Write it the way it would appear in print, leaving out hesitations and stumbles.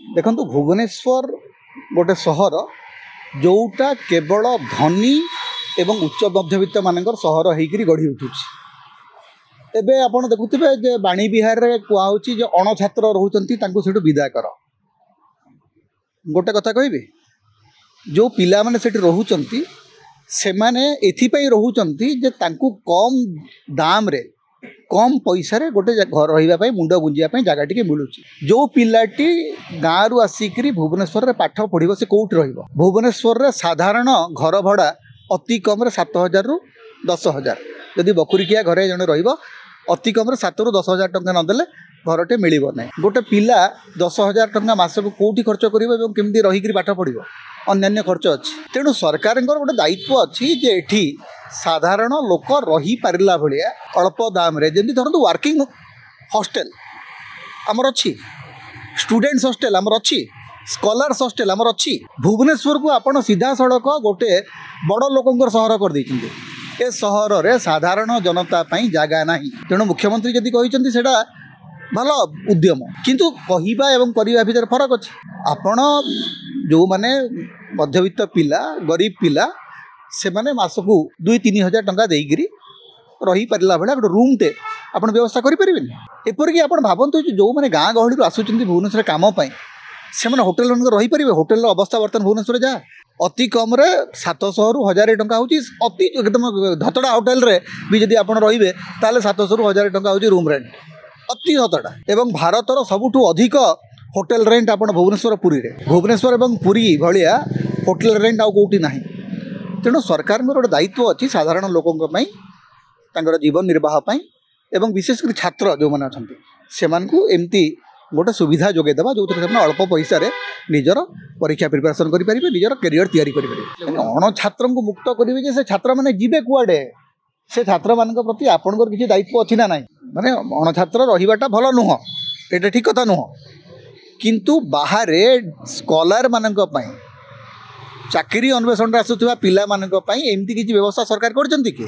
देखो भुवनेश्वर गोटे सहर जोटा केवल धनी एवं उच्च मध्यवित्त मानकर सहर होकर गढ़ी उठुची। एबे आपण देखुथिबे जे बाणी बिहार रे कुआउची जे अणछात्र रहउचंती तांको सेठु विदा कर। गोटे कथा कहबे जो पिला माने सेठी रहउचंती से माने एथिपई रहउचंती जे तांको कम दाम रे कम पैसा रे गोटे घर रहिबा पई मुंड गुंजिया पई जागा टिके मिलुची। जो पिलाटी गाँ रु आसिकरी भुवनेश्वर रे पाठ पढ़िबो से कोउठ रहिबो। भुवनेश्वर रे साधारण घर भड़ा अति कम रे 7,000 रु 10,000। यदि बकुरिकिया घरे जने रहिबो अति कम रे 7 रु 10,000 टंका न देले घरटे मिलिबो नै। गोटे पिला 10,000 टंका मासको कोउठी खर्च करिबो एवं केमदी रहिकरी पाठ पढ़िबो अन्य खर्च अच्छी। तेणु सरकार गोटे दायित्व अच्छी जे एठी साधारण लोक रही पारिला भलिया अल्प दाम रे जेमती धरतु वर्किंग हॉस्टल आमर अच्छी, स्टूडेंट्स हॉस्टल आमर अच्छी, स्कॉलर्स हॉस्टल आमर अच्छी। भुवनेश्वर को आपण सीधा सड़क गोटे बड़ लोकंकर सहर कर दैछिन्ते। ए सहर रे साधारण जनता पई जागा नाही। तेणु मुख्यमंत्री जदि कहिसंती सेटा भलो उद्यम, किंतु कहिबा एवं करिबा भीतर फरक अछि। आपण जो माने मध्यवित्त पिला गरीब पिला से माने मासकू 2-3 हजार टंका देइगिरी रही पारिला भला गोटे रूमटे आपण व्यवस्था करि परिबेन। एपर कि आपण भाबंतु जो माने गाँ गहली आसुचंती भुवनेश्वर काम पई से माने होटल मन रही परिबे। होटल अवस्था वर्तमान भुवनेश्वर जा अति कम रे 700 रु 1000 टंका होची। अति एकदम धतड़ा होटल रे भी जदि आपण रहिबे ताले 700 रु 1000 टंका होची रूम रेंट अति धतड़ा। एवं भारतर सबुठु अधिक होटल रेंट आपण भुवनेश्वर पुरी रे। भुवनेश्वर एवं पुरी भलिया होटल रेंट आउ कोठी नाही। तेणु सरकार गोटे दायित्व अच्छी साधारण लोकों तांकर जीवन निर्वाह पाई एवं विशेषकर छात्र जो मैंने अच्छा से एमती गोटे सुविधा जोगे देवा जो अल्प पैसा रे निजर परीक्षा प्रिपरेशन करें, निजर कैरियर तैयारी करें। अण छात्र को मुक्त करेंगे से छात्र मैंने जीवे कुआडे से छात्र मान प्रति आपंकर किसी दायित्व अच्छी ना नाई। माने अण छात्र रहीबाटा भल नुह, ये ठीक कथा नुह, किंतु बाहर स्कॉलर मानक चाकरी अन्वेषण आसुवा पिला मानक एमती किसी व्यवस्था सरकार करछंती कि?